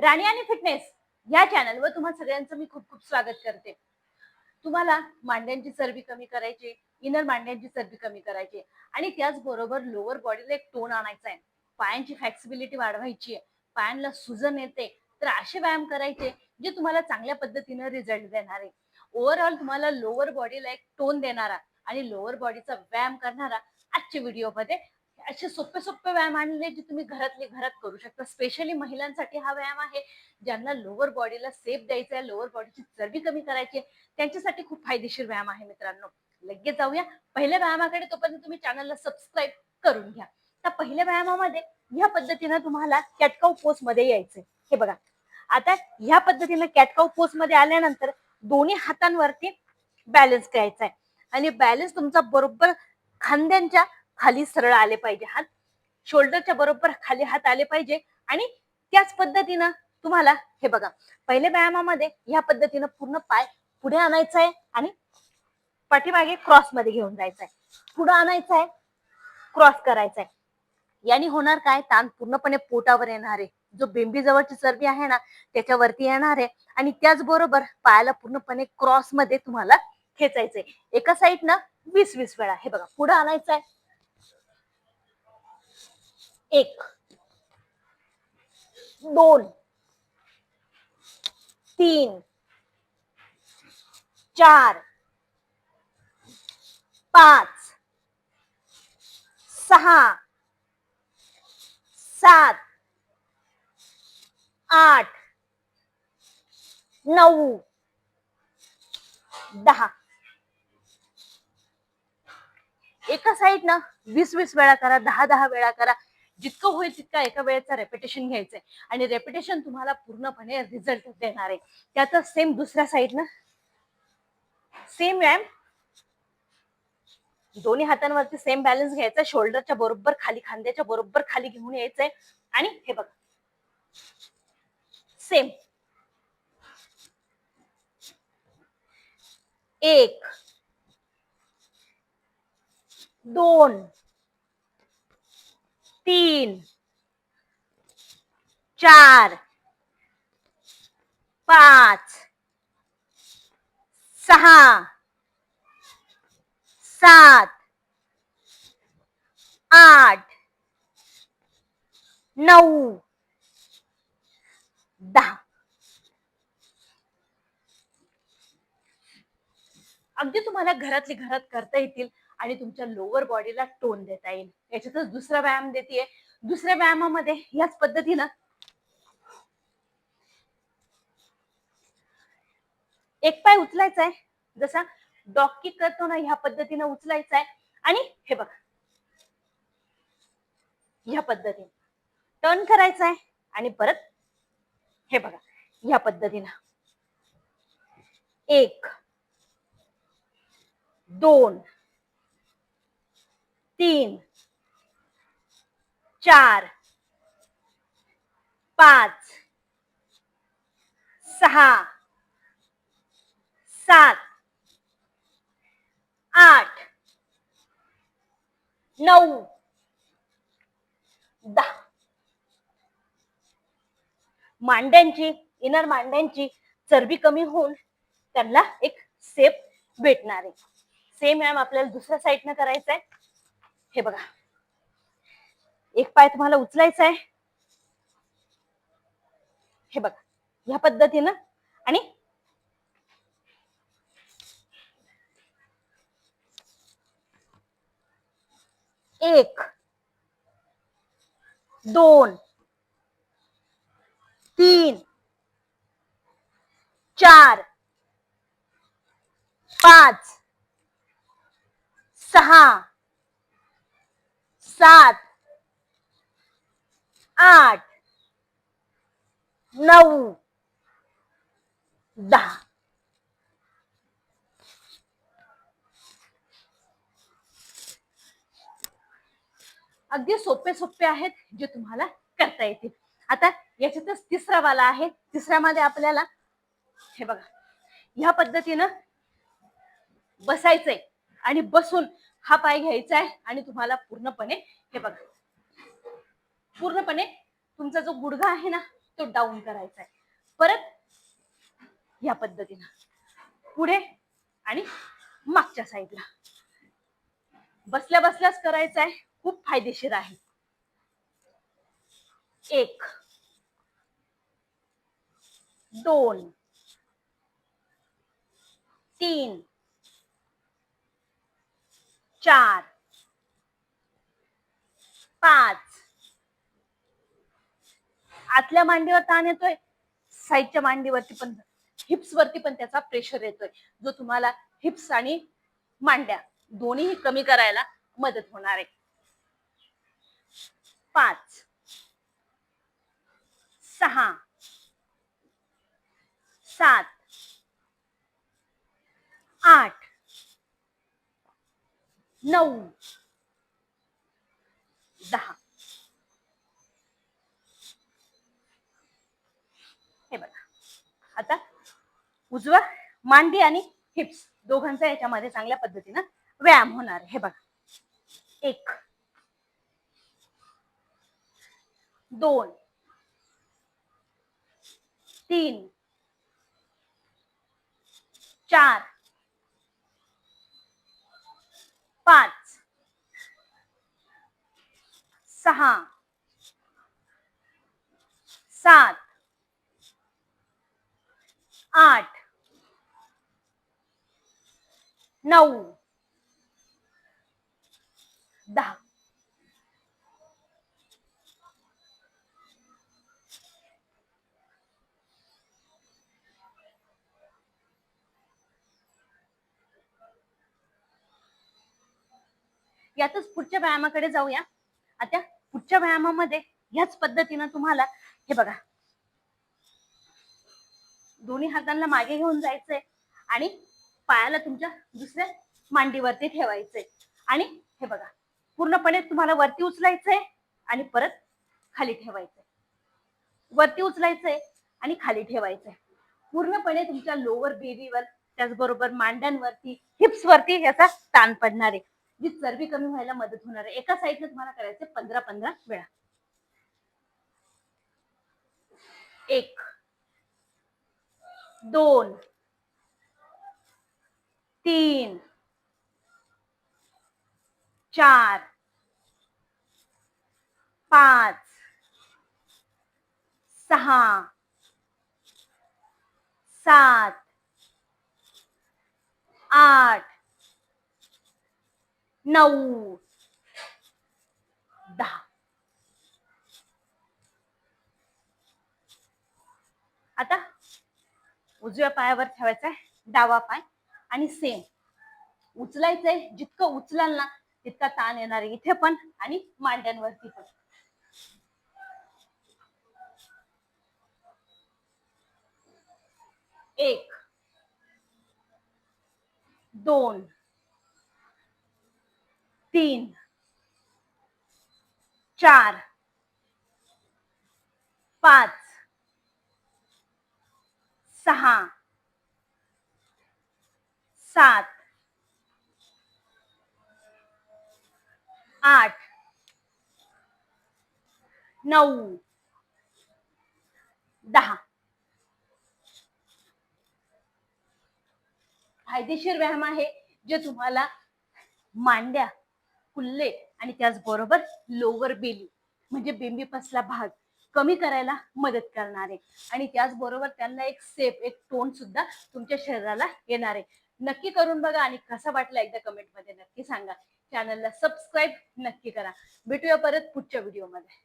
राणी आणि फिटनेस या चॅनलवर तुम्हा सगळ्यांचं मी खूप खूप स्वागत करते. तुम्हाला मांड्यांची चरबी कमी करायची, इनर मांड्यांची चरबी कमी करायची आणि त्याचबरोबर लोअर बॉडीला एक टोन आणायचा आहे, पायांची फ्लेक्सिबिलिटी वाढवायची आहे, पायांना सुजन येते, तर असे व्यायाम करायचे जे तुम्हाला चांगल्या पद्धतीने रिझल्ट देणार आहे. ओव्हरऑल तुम्हाला लोअर बॉडीला एक टोन देणारा आणि लोअर बॉडीचा व्यायाम करणारा आजच्या व्हिडिओमध्ये असे सोपे सोपे व्यायाम आणले जे तुम्ही घरातले घरात करू शकता. स्पेशली महिलांसाठी हा व्यायाम आहे, ज्यांना लोअर बॉडीला सेफ द्यायचा आहे, लोअर बॉडीची चरबी कमी करायची आहे, त्यांच्यासाठी खूप फायदेशीर व्यायाम आहे मित्रांनो. लगेच जाऊया पहिल्या व्यायामाकडे. तोपर्यंत तुम्ही चॅनलला सबस्क्राईब करून घ्या. तर पहिल्या व्यायामामध्ये ह्या पद्धतीनं तुम्हाला कॅटकाउ पोज मध्ये यायचंय. हे बघा, आता ह्या पद्धतीनं कॅटकाउ पोज मध्ये आल्यानंतर दोन्ही हातांवरती बॅलन्स करायचा आहे आणि बॅलन्स तुमचा बरोबर खांद्यांच्या खाली सरळ आले पाहिजे. हात शोल्डरच्या बरोबर खाली हात आले पाहिजे आणि त्याच पद्धतीनं तुम्हाला हे बघा, पहिल्या व्यायामामध्ये या पद्धतीनं पूर्ण पाय पुढे आणायचा आहे आणि पाठीमागे क्रॉस मध्ये घेऊन जायचा आहे. पुढे आणायचा आहे, क्रॉस करायचा आहे. याने होणार काय, ताण पूर्णपणे पोटावर येणार आहे, जो बेंबी जवळची चरबी आहे ना त्याच्यावरती येणार आहे आणि त्याचबरोबर पायाला पूर्णपणे क्रॉस मध्ये तुम्हाला खेचायचंय. एका साईडनं 20-20 वेळा. हे बघा, पुढे आणायचं आहे, 1 2 3 4 5 6 7 8 9 10. एका साईडनं 20-20 वेळा करा, 10-10 वेळा करा. जितकं होईल तितका एका वेळेचा रेपिटेशन घ्यायचंय आणि रेपिटेशन तुम्हाला पूर्णपणे रिझल्ट देणार आहे. त्यातच सेम दुसऱ्या साईडनं सेम व्यायाम, दोन्ही हातांवरती सेम बॅलन्स घ्यायचा, शोल्डरच्या बरोबर खाली, खांद्याच्या बरोबर खाली घेऊन यायचंय आणि हे बघा सेम 1 2 3 4 5 6 7 8 9 10. अगदी तुम्हाला घरातली घरात करता येतील आणि तुमच्या लोअर बॉडीला टोन देता येईल. याच्यातच दुसरा व्यायाम देते. दुसऱ्या व्यायामामध्ये याच पद्धतीनं एक पाय उचलायचा आहे, जसा डॉग किक करतो ना ह्या पद्धतीनं उचलायचा आहे आणि हे बघा ह्या पद्धतीने टर्न करायचा आहे आणि परत हे बघा ह्या पद्धतीनं 1 2 3 4 5 6 7 8 9 10. मांड्यांची, इनर मांड्यांची चरबी कमी होऊन त्यांना एक सेप भेटणार आहे. सेम व्यायाम आपल्याला दुसऱ्या साईडनं करायचा आहे. हे बघा, एक पाय तुम्हाला उचलायचा आहे, हे बघा ह्या पद्धतीनं आणि 1 2 3 4 5 6 7 8 9 10. अगदी सोपे सोपे आहेत जे तुम्हाला करता येतील. आता याच्यातच तिसरा वाला आहे. तिसऱ्यामध्ये आपल्याला हे बघा ह्या पद्धतीनं बसायचंय आणि बसून हा पाय घ्यायचा आहे आणि तुम्हाला पूर्णपणे हे बघा, पूर्णपणे तुमचा जो गुडघा आहे ना तो डाऊन करायचा आहे. परत या पद्धतीनं पुढे आणि मागच्या साईडला बसल्या बसल्याच करायचं आहे. खूप फायदेशीर आहे. 1 2 3 4 5 आतल्या मांडीवर ताण येतोय, साईडच्या मांडीवरती पण, हिप्स वरती पण त्याचा प्रेशर येतोय, जो तुम्हाला हिप्स आणि मांड्या दोन्ही कमी करायला मदत होणार आहे. 5 6 7 8 9 10. हे बघा, आता उजवा मांडी आणि हिप्स दोघांचा याच्यामध्ये चांगल्या पद्धतीनं व्यायाम होणार आहे. हे बघा, 1 2 3 4 5 6 7 8 9 10. यातच पुढच्या व्यायामाकडे जाऊया. आता पुढच्या व्यायामामध्ये ह्याच पद्धतीनं तुम्हाला हे बघा, दोन्ही हातांना मागे घेऊन जायचंय आणि पायाला तुमच्या दुसऱ्या मांडीवरती ठेवायचंय आणि हे बघा, पूर्णपणे तुम्हाला वरती उचलायचंय आणि परत खाली ठेवायचंय, वरती उचलायचंय आणि खाली ठेवायचंय. पूर्णपणे तुमच्या लोअर बेलीवर, त्याचबरोबर मांड्यांवरती, हिप्स वरती याचा ताण पडणार आहे, जी चरबी कमी व्हायला मदत होणार आहे. एका साईडने तुम्हाला करायचं 15-15 वेळा. 1 2 3 4 5 6 7 8 9 10. आता उजव्या पायावर ठेवायचा आहे डावा पाय आणि सेम उचलायचंय. जितकं उचलाल ना तितका ताण येणार आहे इथे पण आणि मांड्यांवरती पण. 1 2 3 4 5 6 7 8 9 10. फायदेशीर व्यायाम आहे, जे तुम्हाला मांड्या, कुल्ले आणि त्याचबरोबर लोअर बेली म्हणजे बेंबीपसला भाग कमी करायला मदत करणार आहे आणि त्याचबरोबर त्यांना एक सेफ, एक टोन सुद्धा तुमच्या शरीराला येणार आहे. नक्की करून बघा आणि कसा वाटला एकदा कमेंट मध्ये नक्की सांगा. चॅनलला सबस्क्राईब नक्की करा. भेटूया परत पुढच्या व्हिडिओमध्ये.